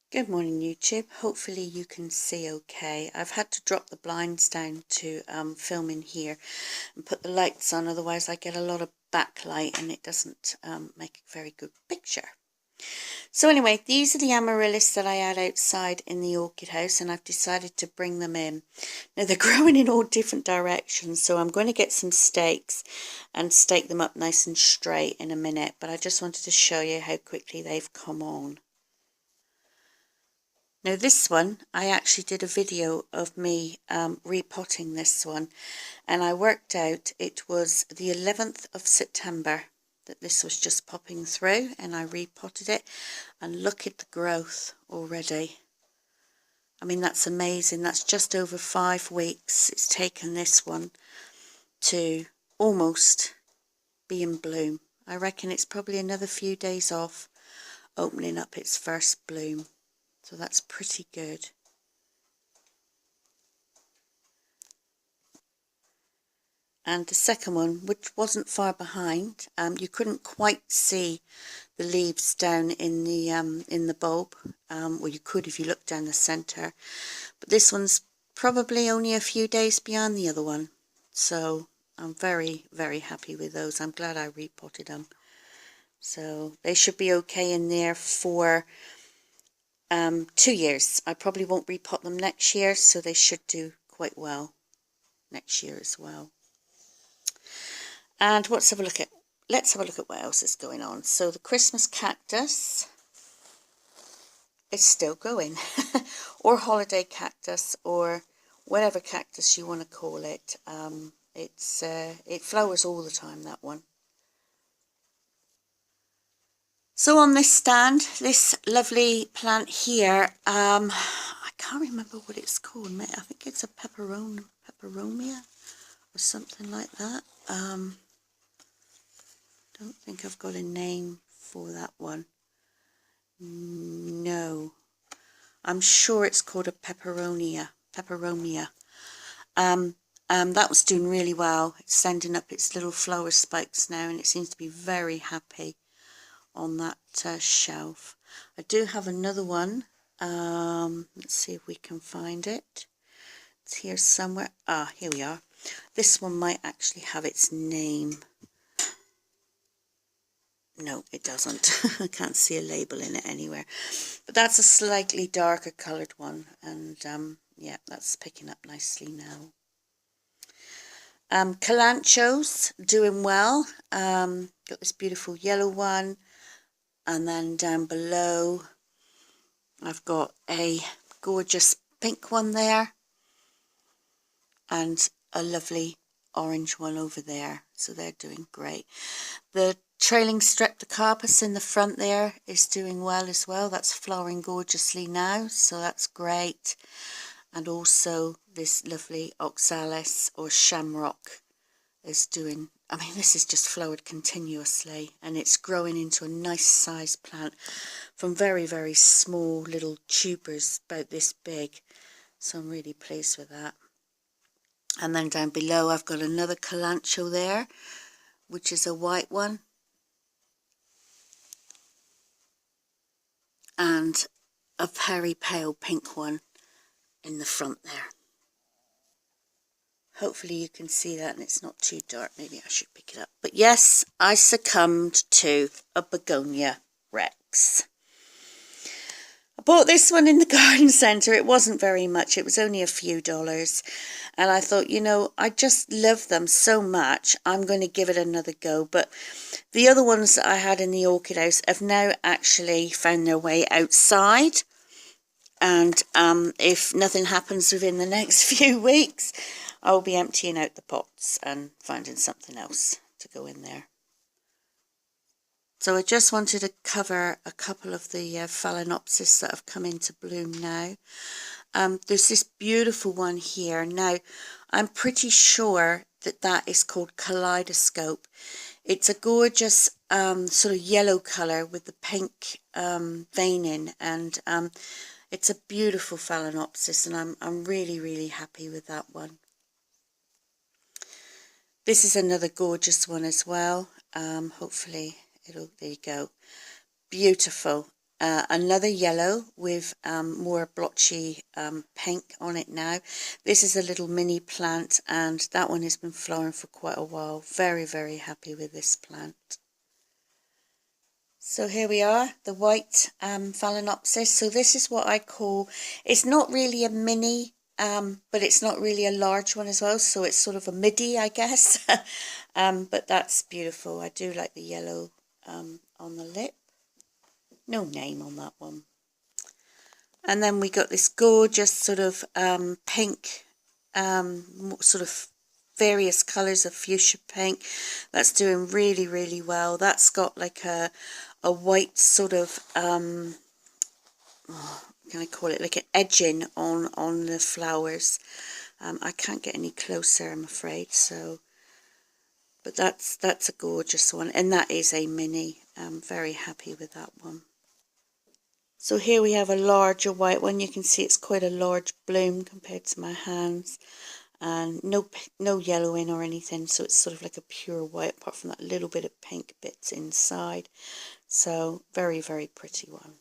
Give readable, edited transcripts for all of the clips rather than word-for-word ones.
Good morning YouTube, hopefully you can see okay. I've had to drop the blinds down to film in here and put the lights on, otherwise I get a lot of backlight and it doesn't make a very good picture. So anyway, these are the Amaryllis that I had outside in the orchid house and I've decided to bring them in. Now they're growing in all different directions, so I'm going to get some stakes and stake them up nice and straight in a minute, but I just wanted to show you how quickly they've come on. Now this one, I actually did a video of me repotting this one, and I worked out it was the 11th of September that this was just popping through, and I repotted it, and look at the growth already. I mean, that's amazing. That's just over 5 weeks it's taken this one to almost be in bloom. I reckon it's probably another few days off opening up its first bloom. So that's pretty good. And the second one, which wasn't far behind, you couldn't quite see the leaves down in the bulb. Well, you could if you looked down the centre, but this one's probably only a few days beyond the other one. So I'm very, very happy with those. I'm glad I repotted them. So they should be okay in there for 2 years. I probably won't repot them next year, so they should do quite well next year as well. And let's have a look at what else is going on. So the Christmas cactus is still going, or holiday cactus, or whatever cactus you want to call it. It flowers all the time, that one. So on this stand, this lovely plant here, I can't remember what it's called. I think it's a peperomia or something like that. Don't think I've got a name for that one. No, I'm sure it's called a peperomia. That was doing really well. It's sending up its little flower spikes now, and it seems to be very happy on that shelf. I do have another one. Let's see if we can find it. It's here somewhere. Ah, here we are. This one might actually have its name. No, it doesn't. I can't see a label in it anywhere. But that's a slightly darker coloured one, and yeah, that's picking up nicely now. Kalancho's doing well. Got this beautiful yellow one. And then down below, I've got a gorgeous pink one there, and a lovely orange one over there. So they're doing great. The trailing streptocarpus in the front there is doing well as well. That's flowering gorgeously now, so that's great. And also this lovely oxalis or shamrock is doing, I mean, this is just flowered continuously, and it's growing into a nice sized plant from very, very small little tubers about this big. So I'm really pleased with that. And then down below I've got another kalancho there, which is a white one, and a very pale pink one in the front there. Hopefully you can see that and it's not too dark. Maybe I should pick it up. But yes, I succumbed to a begonia rex. I bought this one in the garden centre. It wasn't very much. It was only a few dollars. And I thought, you know, I just love them so much. I'm going to give it another go. But the other ones that I had in the orchid house have now actually found their way outside. And if nothing happens within the next few weeks, I'll be emptying out the pots and finding something else to go in there. So I just wanted to cover a couple of the Phalaenopsis that have come into bloom now. There's this beautiful one here. Now, I'm pretty sure that that is called Kaleidoscope. It's a gorgeous sort of yellow colour with the pink veining, and it's a beautiful Phalaenopsis, and I'm really, really happy with that one. This is another gorgeous one as well. Hopefully there you go. Beautiful. another yellow with more blotchy pink on it now. This is a little mini plant, and that one has been flowering for quite a while. Very, very happy with this plant. So here we are, the white Phalaenopsis. So this is what I call, it's not really a mini, but it's not really a large one as well. So it's sort of a midi, I guess. But that's beautiful. I do like the yellow on the lip. No name on that one. And then we got this gorgeous sort of pink, sort of various colours of fuchsia pink. That's doing really, really well. That's got like a white sort of, can I call it, like an edging on the flowers. I can't get any closer, I'm afraid, so, but that's a gorgeous one, and that is a mini. I'm very happy with that one. So here we have a larger white one. You can see it's quite a large bloom compared to my hands, and no yellowing or anything, so it's sort of like a pure white apart from that little bit of pink bits inside. So very, very pretty one.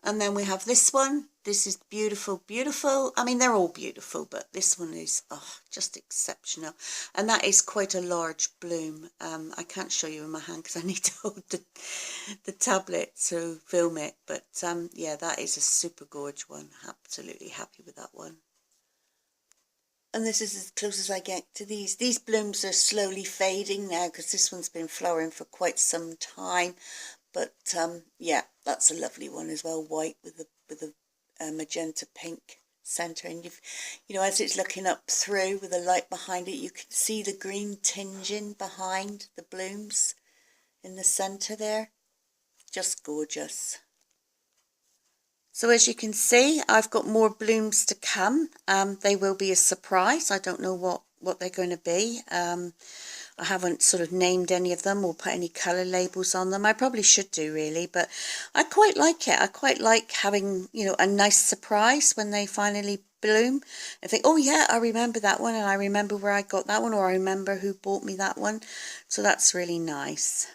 And then we have this one. This is beautiful, beautiful. I mean, they're all beautiful, but this one is just exceptional. And that is quite a large bloom. I can't show you in my hand because I need to hold the tablet to film it. But yeah, that is a super gorgeous one. Absolutely happy with that one. And this is as close as I get to these. These blooms are slowly fading now because this one's been flowering for quite some time. But yeah, that's a lovely one as well, white with a magenta pink centre. And you know, as it's looking up through with the light behind it, you can see the green tinging behind the blooms in the centre there. Just gorgeous. So as you can see, I've got more blooms to come. They will be a surprise. I don't know what they're going to be. I haven't sort of named any of them or put any colour labels on them. I probably should do, really, but I quite like it. I quite like having, you know, a nice surprise when they finally bloom. I think, oh yeah, I remember that one, and I remember where I got that one, or I remember who bought me that one. So that's really nice.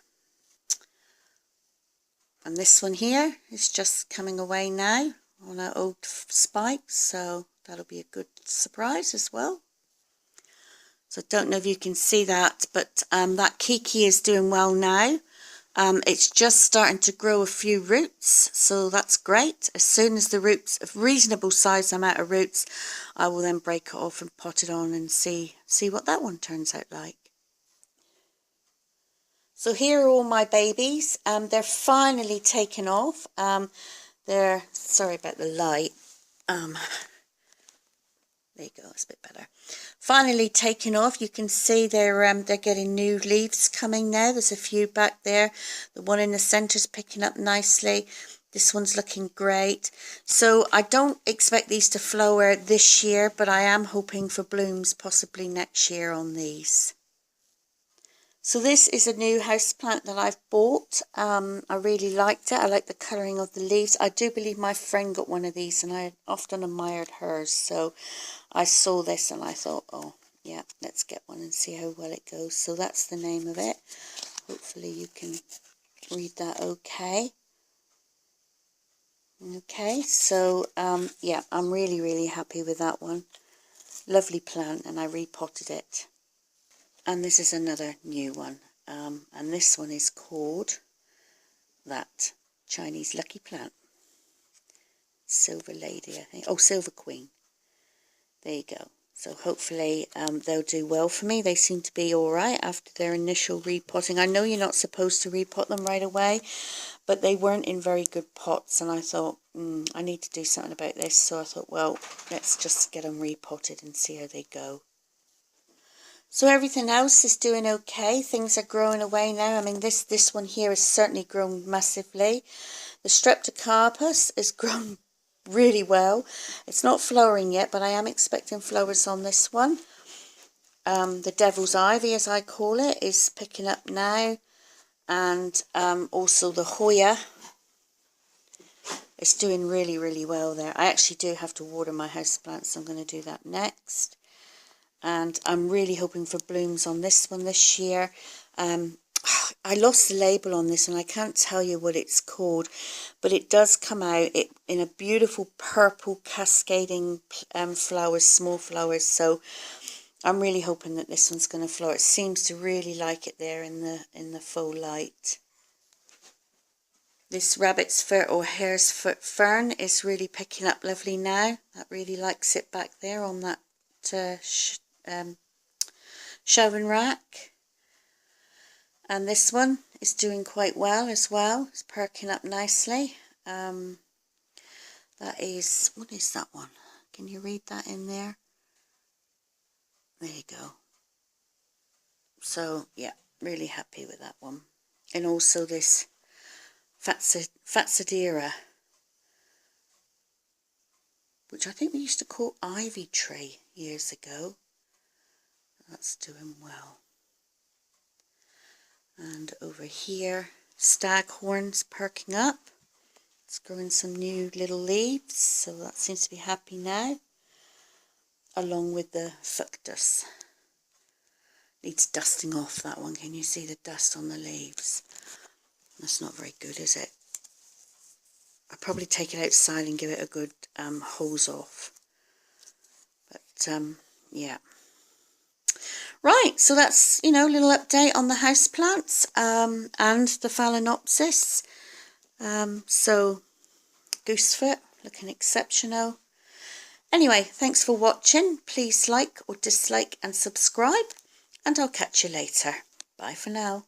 And this one here is just coming away now on our old spikes, so that'll be a good surprise as well. So I don't know if you can see that, but that Kiki is doing well now. It's just starting to grow a few roots, so that's great. As soon as the roots of reasonable size amount of roots, I will then break it off and pot it on and see what that one turns out like. So here are all my babies. They're finally taken off. They're, sorry about the light. There you go, it's a bit better. Finally taken off. You can see they're getting new leaves coming now. There's a few back there. The one in the centre's picking up nicely. This one's looking great. So I don't expect these to flower this year, but I am hoping for blooms possibly next year on these. So this is a new houseplant that I've bought. I really liked it. I like the colouring of the leaves. I do believe my friend got one of these, and I often admired hers. So I saw this and I thought, oh yeah, let's get one and see how well it goes. So that's the name of it. Hopefully you can read that okay. Okay, so yeah, I'm really, really happy with that one. Lovely plant, and I repotted it. And this is another new one, and this one is called that Chinese lucky plant. Silver Lady, I think. Oh, Silver Queen. There you go. So hopefully they'll do well for me. They seem to be all right after their initial repotting. I know you're not supposed to repot them right away, but they weren't in very good pots, and I thought, I need to do something about this. So I thought, well, let's just get them repotted and see how they go. So everything else is doing okay. Things are growing away now. I mean, this one here has certainly grown massively. The Streptocarpus has grown really well. It's not flowering yet, but I am expecting flowers on this one. The Devil's Ivy, as I call it, is picking up now. And also the Hoya is doing really, really well there. I actually do have to water my houseplants, so I'm going to do that next. And I'm really hoping for blooms on this one this year. I lost the label on this and I can't tell you what it's called, but it does come out in a beautiful purple cascading flowers, small flowers. So I'm really hoping that this one's going to flower. It seems to really like it there in the faux light. This rabbit's foot or hare's foot fern is really picking up lovely now. That really likes it back there on that shelving rack. And this one is doing quite well as well. It's perking up nicely. That is, what is that one? Can you read that in there? There you go. So, yeah, really happy with that one. And also this Phatzedera, which I think we used to call ivy tree years ago. That's doing well. And over here, staghorn's perking up. It's growing some new little leaves, so that seems to be happy now. Along with the Fructus. Needs dusting off, that one. Can you see the dust on the leaves? That's not very good, is it? I'll probably take it outside and give it a good hose off. But, yeah. Right, so that's, you know, a little update on the houseplants and the Phalaenopsis. So, goosefoot, looking exceptional. Anyway, thanks for watching. Please like or dislike and subscribe. And I'll catch you later. Bye for now.